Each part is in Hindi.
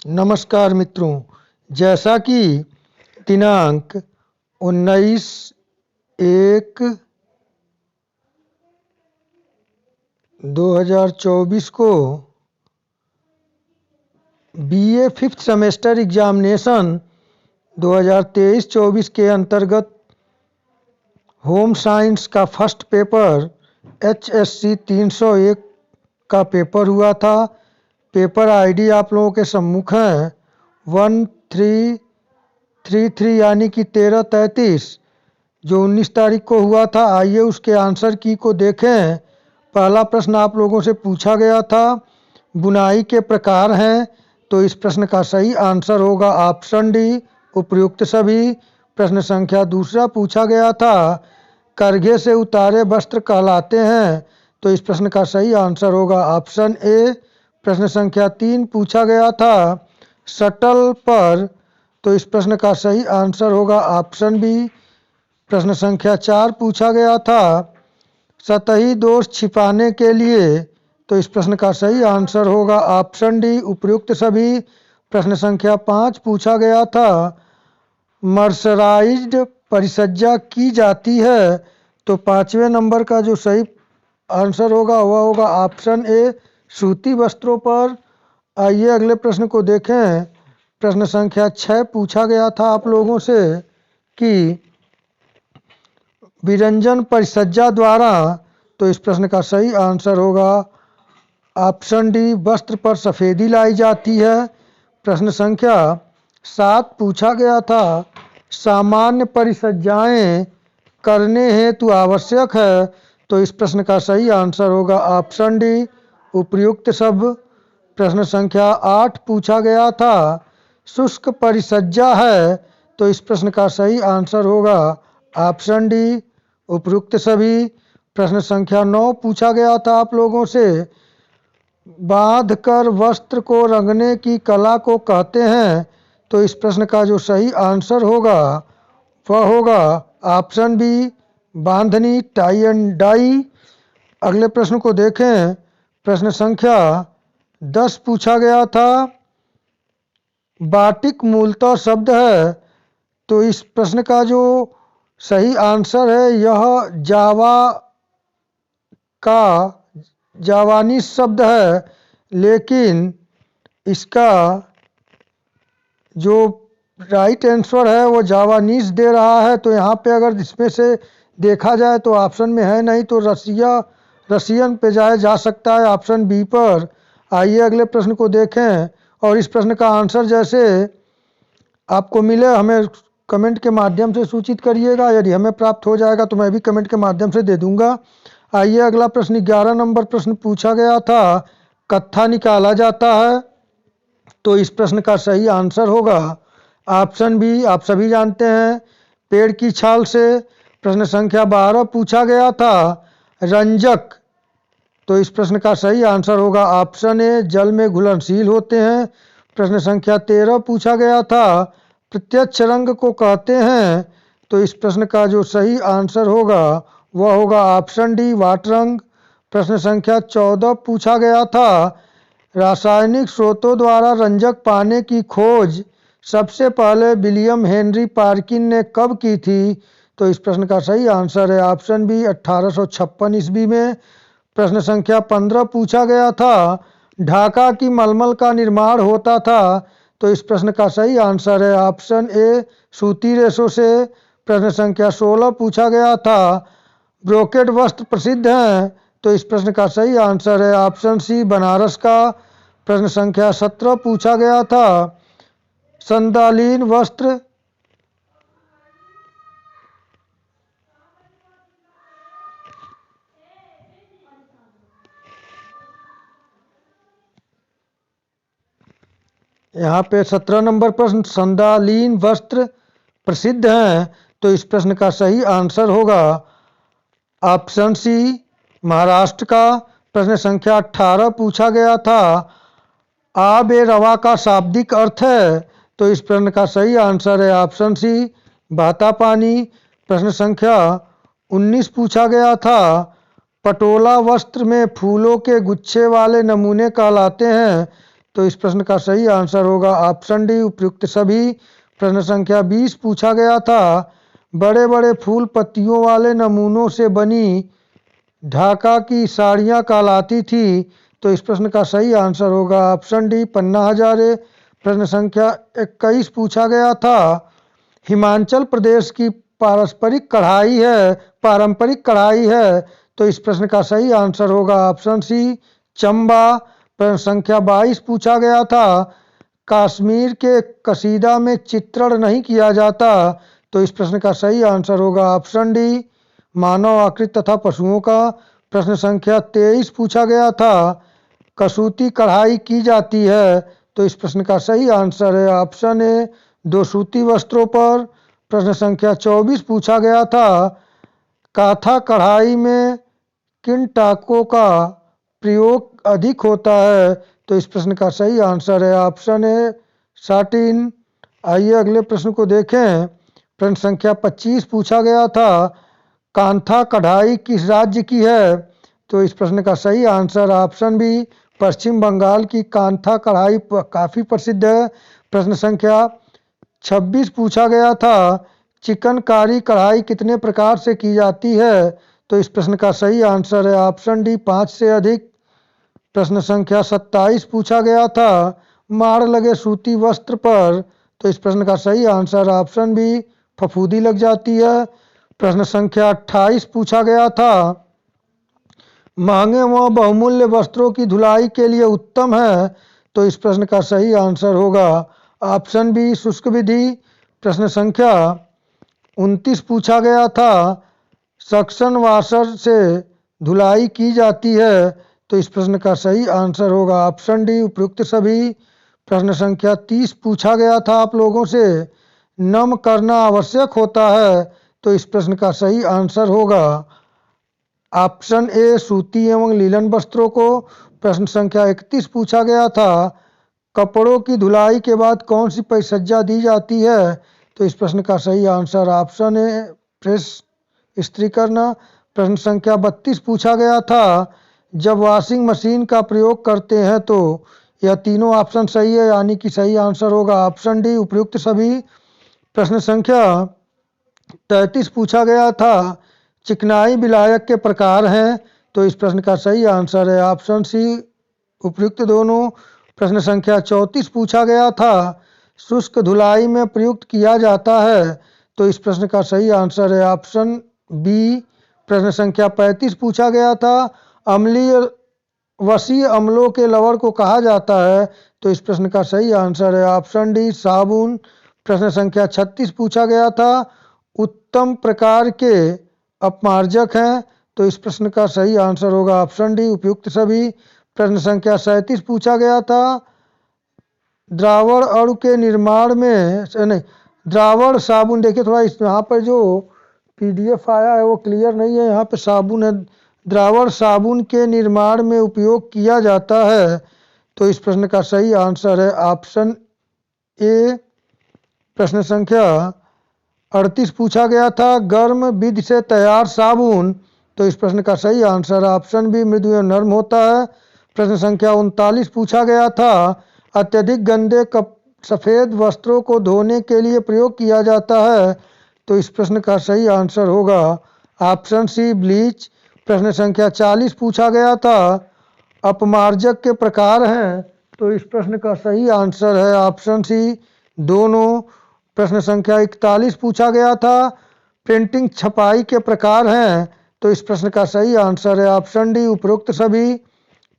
नमस्कार मित्रों, जैसा कि दिनांक 19/1/2024 को बीए फिफ्थ सेमेस्टर एग्जामिनेशन 2023-24 के अंतर्गत होम साइंस का फर्स्ट पेपर HSC 301 का पेपर हुआ था। पेपर आईडी आप लोगों के सम्मुख है 1333 यानी कि 1333 जो 19 तारीख को हुआ था। आइए उसके आंसर की को देखें। पहला प्रश्न आप लोगों से पूछा गया था, बुनाई के प्रकार हैं, तो इस प्रश्न का सही आंसर होगा ऑप्शन डी, उपयुक्त सभी। प्रश्न संख्या दूसरा पूछा गया था, करघे से उतारे वस्त्र कहलाते हैं, तो इस प्रश्न का सही आंसर होगा ऑप्शन ए। प्रश्न संख्या 3 पूछा गया था, शटल पर, तो इस प्रश्न का सही आंसर होगा ऑप्शन बी। प्रश्न संख्या 4 पूछा गया था, सतही दोष छिपाने के लिए, तो इस प्रश्न का सही आंसर होगा ऑप्शन डी, उपयुक्त सभी। प्रश्न संख्या 5 पूछा गया था, मर्सराइज्ड परिसज्जा की जाती है, तो 5वें नंबर का जो सही आंसर होगा वह होगा ऑप्शन ए, सूती वस्त्रों पर। आइए अगले प्रश्न को देखें। प्रश्न संख्या 6 पूछा गया था आप लोगों से कि विरंजन परिसज्जा द्वारा, तो इस प्रश्न का सही आंसर होगा ऑप्शन डी, वस्त्र पर सफ़ेदी लाई जाती है। प्रश्न संख्या 7 पूछा गया था, सामान्य परिसज्जाएं करने हेतु आवश्यक है, तो इस प्रश्न का सही आंसर होगा ऑप्शन डी, उपयुक्त सब। प्रश्न संख्या 8 पूछा गया था, शुष्क परिसज्जा है, तो इस प्रश्न का सही आंसर होगा ऑप्शन डी, उपयुक्त सभी। प्रश्न संख्या 9 पूछा गया था आप लोगों से, बांध कर वस्त्र को रंगने की कला को कहते हैं, तो इस प्रश्न का जो सही आंसर होगा वह होगा option B, Bandhani, tie and dye. अगले प्रश्न को देखें। प्रश्न संख्या 10 पूछा गया था, बाटिक मूलतः शब्द है, तो इस प्रश्न का जो सही आंसर है यह जावानीज शब्द है, लेकिन इसका जो राइट आंसर है वो जावानीज दे रहा है, तो यहाँ पे अगर इसमें से देखा जाए तो ऑप्शन में है नहीं, तो रसियन पे जा सकता है ऑप्शन बी पर। आइए अगले प्रश्न को देखें और इस प्रश्न का आंसर जैसे आपको मिले हमें कमेंट के माध्यम से सूचित करिएगा। यदि हमें प्राप्त हो जाएगा तो मैं भी कमेंट के माध्यम से दे दूंगा। आइए अगला प्रश्न 11 नंबर प्रश्न पूछा गया था, कत्था निकाला जाता है, तो इस प्रश्न का सही आंसर होगा ऑप्शन बी, आप सभी जानते हैं, पेड़ की छाल से। प्रश्न संख्या 12 पूछा गया था, रंजक, तो इस प्रश्न का सही आंसर होगा ऑप्शन ए, जल में घुलनशील होते हैं। प्रश्न संख्या 13 पूछा गया था, प्रत्यक्ष रंग को कहते हैं, तो इस प्रश्न का जो सही आंसर होगा वह होगा ऑप्शन डी, वाट रंग। प्रश्न संख्या 14 पूछा गया था, रासायनिक स्रोतों द्वारा रंजक पाने की खोज सबसे पहले विलियम हेनरी पार्किन ने कब की थी, तो इस प्रश्न का सही आंसर है ऑप्शन बी, 1856 ईस्वी में। प्रश्न संख्या 15 पूछा गया था, ढाका की मलमल का निर्माण होता था, तो इस प्रश्न का सही आंसर है ऑप्शन ए, सूती रेशों से। प्रश्न संख्या 16 पूछा गया था, ब्रोकेड वस्त्र प्रसिद्ध हैं, तो इस प्रश्न का सही आंसर है ऑप्शन सी, बनारस का। प्रश्न संख्या 17 पूछा गया था, संदालीन वस्त्र यहाँ पे 17 नंबर प्रश्न, संदालीन वस्त्र प्रसिद्ध हैं, तो इस प्रश्न का सही आंसर होगा ऑप्शन सी, महाराष्ट्र का। प्रश्न संख्या 18 पूछा गया था, आब ए रवा का शाब्दिक अर्थ है, तो इस प्रश्न का सही आंसर है ऑप्शन सी, बहता पानी। प्रश्न संख्या 19 पूछा गया था, पटोला वस्त्र में फूलों के गुच्छे वाले नमूने कहलाते हैं, तो इस प्रश्न का सही आंसर होगा ऑप्शन डी उपयुक्त सभी। प्रश्न संख्या 20 पूछा गया था, बड़े बड़े फूल पत्तियों वाले नमूनों से बनी ढाका की साड़ियाँ कहलाती थी। तो इस प्रश्न का सही आंसर होगा ऑप्शन डी पन्ना हजारे। प्रश्न संख्या 21 पूछा गया था, हिमाचल प्रदेश की पारंपरिक कढ़ाई है। तो इस प्रश्न का सही आंसर होगा ऑप्शन सी चंबा। प्रश्न संख्या 22 पूछा गया था, कश्मीर के कसीदा में चित्रण नहीं किया जाता। तो इस प्रश्न का सही आंसर होगा ऑप्शन डी मानव आकृति तथा पशुओं का। प्रश्न संख्या 23 पूछा गया था, कसूती कढ़ाई की जाती है। तो इस प्रश्न का सही आंसर है ऑप्शन ए दो सूती वस्त्रों पर। प्रश्न संख्या 24 पूछा गया था, काथा कढ़ाई में किन टाकों का प्रयोग अधिक होता है। तो इस प्रश्न का सही आंसर है ऑप्शन ए साटिन। आइए अगले प्रश्न को देखें। प्रश्न संख्या 25 पूछा गया था, कांथा कढ़ाई किस राज्य की है। तो इस प्रश्न का सही आंसर ऑप्शन बी पश्चिम बंगाल की कांथा कढ़ाई काफ़ी प्रसिद्ध है। प्रश्न संख्या 26 पूछा गया था, चिकनकारी कढ़ाई कितने प्रकार से की जाती है। तो इस प्रश्न का सही आंसर है ऑप्शन डी 5 से अधिक। प्रश्न संख्या 27 पूछा गया था, माड़ लगे सूती वस्त्र पर। तो इस प्रश्न का सही आंसर ऑप्शन बी फफूंदी लग जाती है। प्रश्न संख्या 28 पूछा गया था, महंगे व बहुमूल्य वस्त्रों की धुलाई के लिए उत्तम है। तो इस प्रश्न का सही आंसर होगा ऑप्शन बी शुष्क विधि। प्रश्न संख्या 29 पूछा गया था, सक्शन वाशर से धुलाई की जाती है। तो इस प्रश्न का सही आंसर होगा ऑप्शन डी उपयुक्त सभी। प्रश्न संख्या 30 पूछा गया था आप लोगों से, नम करना आवश्यक होता है। तो इस प्रश्न का सही आंसर होगा ऑप्शन ए सूती एवं लीलन वस्त्रों को। प्रश्न संख्या 31 पूछा गया था, कपड़ों की धुलाई के बाद कौन सी परिसज्जा दी जाती है। तो इस प्रश्न का सही आंसर ऑप्शन ए प्रेस इस्त्री करना। प्रश्न संख्या 32 पूछा गया था, जब वॉशिंग मशीन का प्रयोग करते हैं तो। यह तीनों ऑप्शन सही है, यानी कि सही आंसर होगा ऑप्शन डी उपयुक्त सभी। प्रश्न संख्या 33 पूछा गया था, चिकनाई विलायक के प्रकार हैं। तो इस प्रश्न का सही आंसर है ऑप्शन सी उपयुक्त दोनों। प्रश्न संख्या 34 पूछा गया था, शुष्क धुलाई में प्रयुक्त किया जाता है। तो इस प्रश्न का सही आंसर है ऑप्शन बी। प्रश्न संख्या 35 पूछा गया था, अम्लीय वसीय अम्लों के लवण को कहा जाता है। तो इस प्रश्न का सही आंसर है ऑप्शन डी साबुन। प्रश्न संख्या 36 पूछा गया था, उत्तम प्रकार के अपमार्जक हैं। तो इस प्रश्न का सही आंसर होगा ऑप्शन डी उपयुक्त सभी। प्रश्न संख्या 37 पूछा गया था, द्रावण अणु के निर्माण में नहीं द्रावण साबुन, देखिए थोड़ा इस यहाँ पर जो PDF आया है वो क्लियर नहीं है, यहाँ पे साबुन है, द्रावण साबुन के निर्माण में उपयोग किया जाता है। तो इस प्रश्न का सही आंसर है ऑप्शन ए। प्रश्न संख्या 38 पूछा गया था, गर्म विधि से तैयार साबुन। तो इस प्रश्न का सही आंसर ऑप्शन बी मृदु एवं नर्म होता है। प्रश्न संख्या 39 पूछा गया था, अत्यधिक गंदे सफ़ेद वस्त्रों को धोने के लिए प्रयोग किया जाता है। तो इस प्रश्न का सही आंसर होगा ऑप्शन सी ब्लीच। प्रश्न संख्या 40 पूछा गया था, अपमार्जक के प्रकार हैं। तो इस प्रश्न का सही आंसर है ऑप्शन सी दोनों। प्रश्न संख्या 41 पूछा गया था, प्रिंटिंग छपाई के प्रकार हैं। तो इस प्रश्न का सही आंसर है ऑप्शन डी उपरोक्त सभी।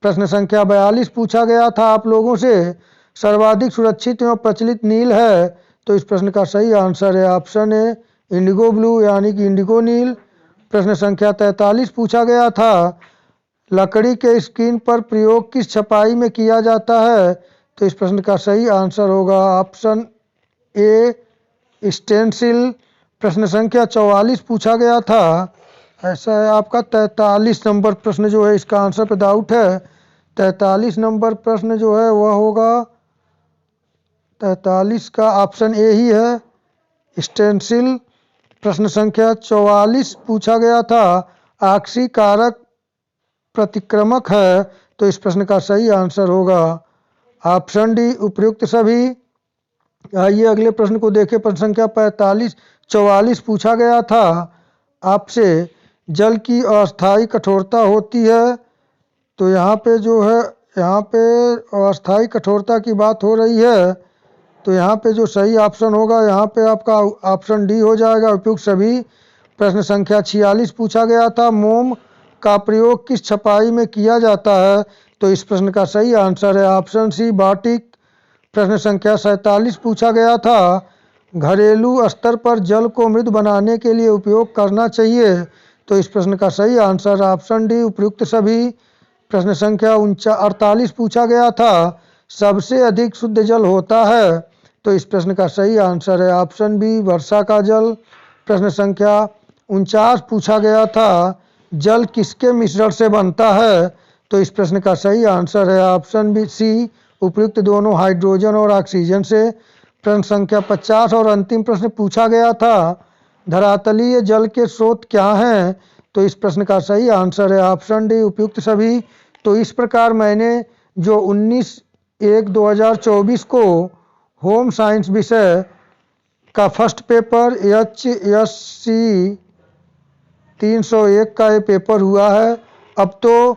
प्रश्न संख्या 42 पूछा गया था आप लोगों से, सर्वाधिक सुरक्षित एवं प्रचलित नील है। तो इस प्रश्न का सही आंसर है ऑप्शन ए इंडिगो ब्लू, यानी कि इंडिगो नील। प्रश्न संख्या 43 पूछा गया था, लकड़ी के स्क्रीन पर प्रयोग किस छपाई में किया जाता है। तो इस प्रश्न का सही आंसर होगा ऑप्शन ए स्टेंसिल। प्रश्न संख्या 44 पूछा गया था, ऐसा है आपका 43 नंबर प्रश्न जो है इसका आंसर पे डाउट है। 43 नंबर प्रश्न जो है वह होगा 43 का ऑप्शन ए ही है स्टेंसिल। प्रश्न संख्या 44 पूछा गया था, आक्सी कारक प्रतिक्रमक है। तो इस प्रश्न का सही आंसर होगा ऑप्शन डी उपयुक्त सभी। आइए अगले प्रश्न को देखें। प्रश्न संख्या 44 पूछा गया था आपसे, जल की अस्थायी कठोरता होती है। तो यहाँ पे जो है, यहाँ पे अस्थायी कठोरता की बात हो रही है। तो यहाँ पे जो सही ऑप्शन होगा, यहाँ पे आपका ऑप्शन डी हो जाएगा, उपयुक्त सभी। प्रश्न संख्या 46 पूछा गया था, मोम का प्रयोग किस छपाई में किया जाता है। तो इस प्रश्न का सही आंसर है ऑप्शन सी, बाटिक। प्रश्न संख्या 47 पूछा गया था, घरेलू स्तर पर जल को मृदु बनाने के लिए उपयोग करना चाहिए। तो इस प्रश्न का सही आंसर ऑप्शन डी, उपयुक्त सभी। प्रश्न संख्या 48 पूछा गया था, सबसे अधिक शुद्ध जल होता है। तो इस प्रश्न का सही आंसर है ऑप्शन बी, वर्षा का जल। प्रश्न संख्या 49 पूछा गया था, जल किसके मिश्रण से बनता है। तो इस प्रश्न का सही आंसर है ऑप्शन बी सी, उपयुक्त दोनों हाइड्रोजन और ऑक्सीजन से। प्रश्न संख्या 50 और अंतिम प्रश्न पूछा गया था, धरातलीय जल के स्रोत क्या हैं। तो इस प्रश्न का सही आंसर है ऑप्शन डी, उपयुक्त सभी। तो इस प्रकार मैंने जो 19/1/2024 को होम साइंस विषय का फर्स्ट पेपर HSC 301 का ये पेपर हुआ है। अब तो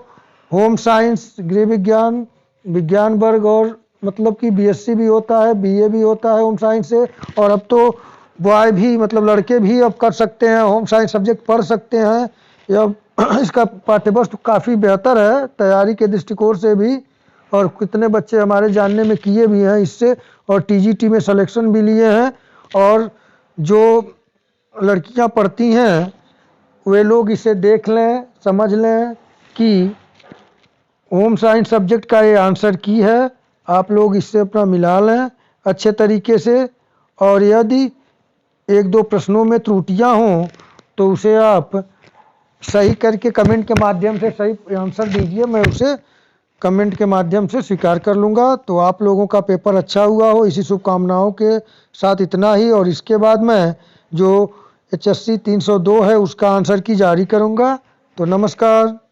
होम साइंस, गृह विज्ञान, विज्ञान वर्ग और मतलब कि BSc भी होता है, BA भी होता है होम साइंस से। और अब तो बॉय भी, मतलब लड़के भी अब कर सकते हैं, होम साइंस सब्जेक्ट पढ़ सकते हैं। यह इसका पाठ्यपुस्तक काफ़ी बेहतर है तैयारी के दृष्टिकोण से भी, और कितने बच्चे हमारे जानने में किए भी हैं इससे, और TGT में सिलेक्शन भी लिए हैं। और जो लड़कियां पढ़ती हैं वे लोग इसे देख लें, समझ लें कि होम साइंस सब्जेक्ट का ये आंसर की है। आप लोग इससे अपना मिला लें अच्छे तरीके से, और यदि एक दो प्रश्नों में त्रुटियां हों तो उसे आप सही करके कमेंट के माध्यम से सही आंसर दीजिए, मैं उसे कमेंट के माध्यम से स्वीकार कर लूँगा। तो आप लोगों का पेपर अच्छा हुआ हो, इसी शुभकामनाओं के साथ इतना ही। और इसके बाद मैं जो HSC 302 है उसका आंसर की जारी करूँगा। तो नमस्कार।